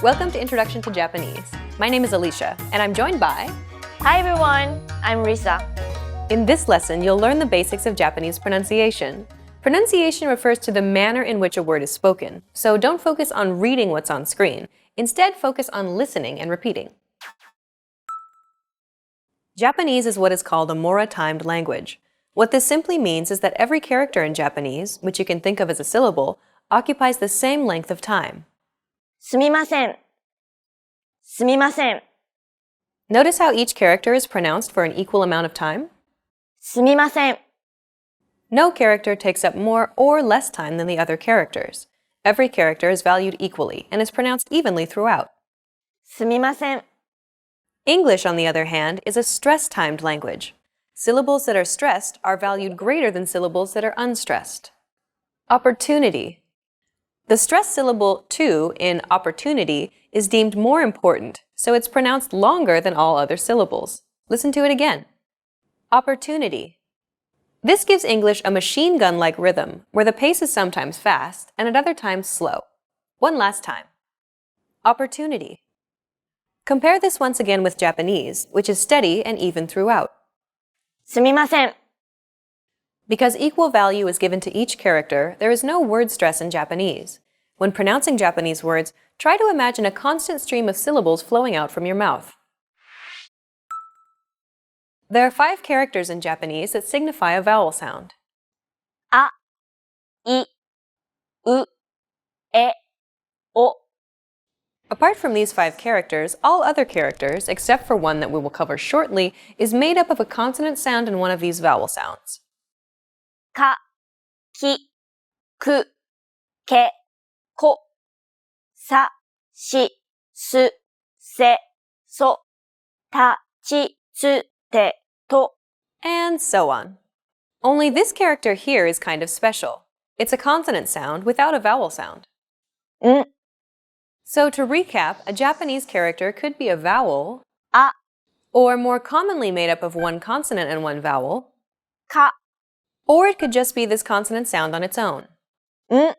Welcome to Introduction to Japanese. My name is Alicia, and I'm joined by... Hi everyone, I'm Risa. In this lesson, you'll learn the basics of Japanese pronunciation. Pronunciation refers to the manner in which a word is spoken, so don't focus on reading what's on screen. Instead, focus on listening and repeating. Japanese is what is called a Mora-timed language. What this simply means is that every character in Japanese, which you can think of as a syllable, occupies the same length of time. すみません。すみません。 Notice how each character is pronounced for an equal amount of time? すみません。 No character takes up more or less time than the other characters. Every character is valued equally and is pronounced evenly throughout. すみません。 English, on the other hand, is a stress-timed language. Syllables that are stressed are valued greater than syllables that are unstressed. Opportunity. The stressed syllable to in opportunity is deemed more important, so it's pronounced longer than all other syllables. Listen to it again. Opportunity. This gives English a machine gun-like rhythm, where the pace is sometimes fast and at other times slow. One last time. Opportunity. Compare this once again with Japanese, which is steady and even throughout. すみません。 Because equal value is given to each character, there is no word stress in Japanese. When pronouncing Japanese words, try to imagine a constant stream of syllables flowing out from your mouth. There are 5 characters in Japanese that signify a vowel sound. あ、い、う、え、お。 Apart from these 5 characters, all other characters, except for one that we will cover shortly, is made up of a consonant sound and one of these vowel sounds. か、き、く、け、こ。さ、し、す、せ、そ、た、ち、つ、て、と。 And so on. Only this character here is kind of special. It's a consonant sound without a vowel sound. ん、 So to recap, a Japanese character could be a vowel, あ、 or more commonly made up of one consonant and one vowel, か、 or it could just be this consonant sound on its own. ん。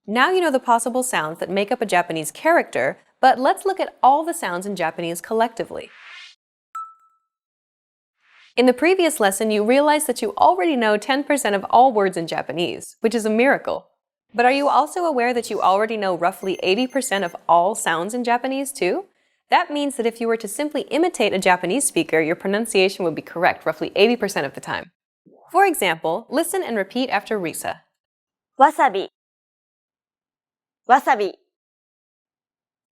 Now you know the possible sounds that make up a Japanese character, but let's look at all the sounds in Japanese collectively. In the previous lesson, you realized that you already know 10% of all words in Japanese, which is a miracle. But are you also aware that you already know roughly 80% of all sounds in Japanese too? That means that if you were to simply imitate a Japanese speaker, your pronunciation would be correct roughly 80% of the time. For example, listen and repeat after Risa. わさび。わさび。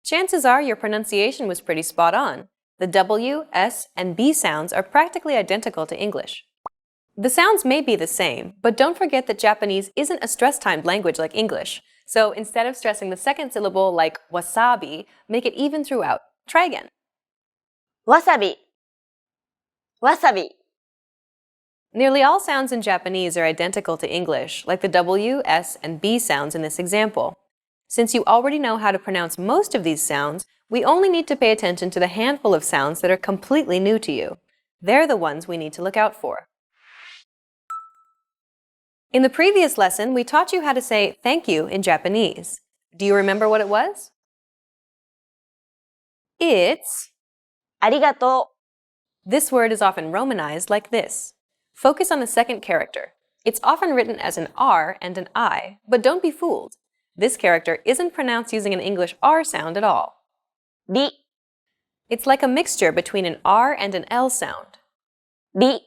Chances are your pronunciation was pretty spot on. The W, S, and B sounds are practically identical to English. The sounds may be the same, but don't forget that Japanese isn't a stress-timed language like English. So instead of stressing the second syllable like wasabi, make it even throughout. Try again. わさび。わさび。 Nearly all sounds in Japanese are identical to English, like the W, S, and B sounds in this example. Since you already know how to pronounce most of these sounds, we only need to pay attention to the handful of sounds that are completely new to you. They're the ones we need to look out for. In the previous lesson, we taught you how to say thank you in Japanese. Do you remember what it was? It's... ありがと This word is often romanized like this. Focus on the second character. It's often written as an R and an I, but don't be fooled. This character isn't pronounced using an English R sound at all. う。り、 It's like a mixture between an R and an L sound. り。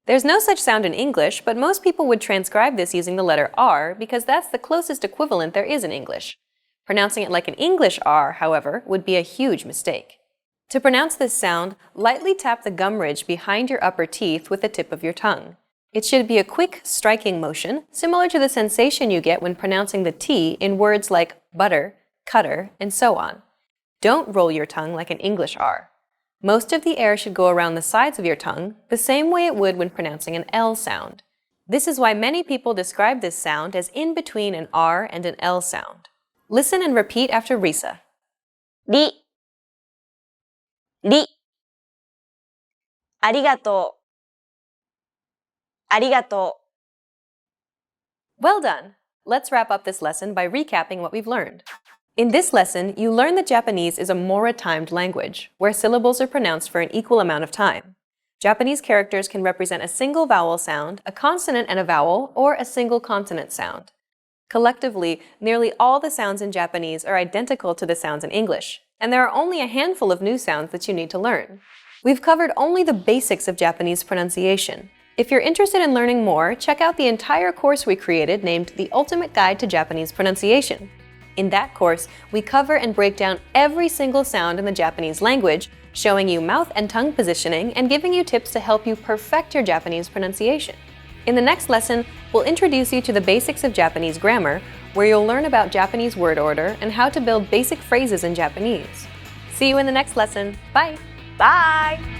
There's no such sound in English, but most people would transcribe this using the letter R because that's the closest equivalent there is in English. Pronouncing it like an English R, however, would be a huge mistake. To pronounce this sound, lightly tap the gum ridge behind your upper teeth with the tip of your tongue. It should be a quick, striking motion, similar to the sensation you get when pronouncing the T in words like butter, cutter, and so on. Don't roll your tongue like an English R. Most of the air should go around the sides of your tongue, the same way it would when pronouncing an L sound. This is why many people describe this sound as in between an R and an L sound. Listen and repeat after Risa. り。り。ありがとう。ありがとう。 Well done! Let's wrap up this lesson by recapping what we've learned. In this lesson, you learn that Japanese is a Mora-timed language, where syllables are pronounced for an equal amount of time. Japanese characters can represent a single vowel sound, a consonant and a vowel, or a single consonant sound. Collectively, nearly all the sounds in Japanese are identical to the sounds in English, and there are only a handful of new sounds that you need to learn. We've covered only the basics of Japanese pronunciation. If you're interested in learning more, check out the entire course we created named The Ultimate Guide to Japanese Pronunciation. In that course, we cover and break down every single sound in the Japanese language, showing you mouth and tongue positioning and giving you tips to help you perfect your Japanese pronunciation. In the next lesson, we'll introduce you to the basics of Japanese grammar, where you'll learn about Japanese word order and how to build basic phrases in Japanese. See you in the next lesson. Bye! Bye!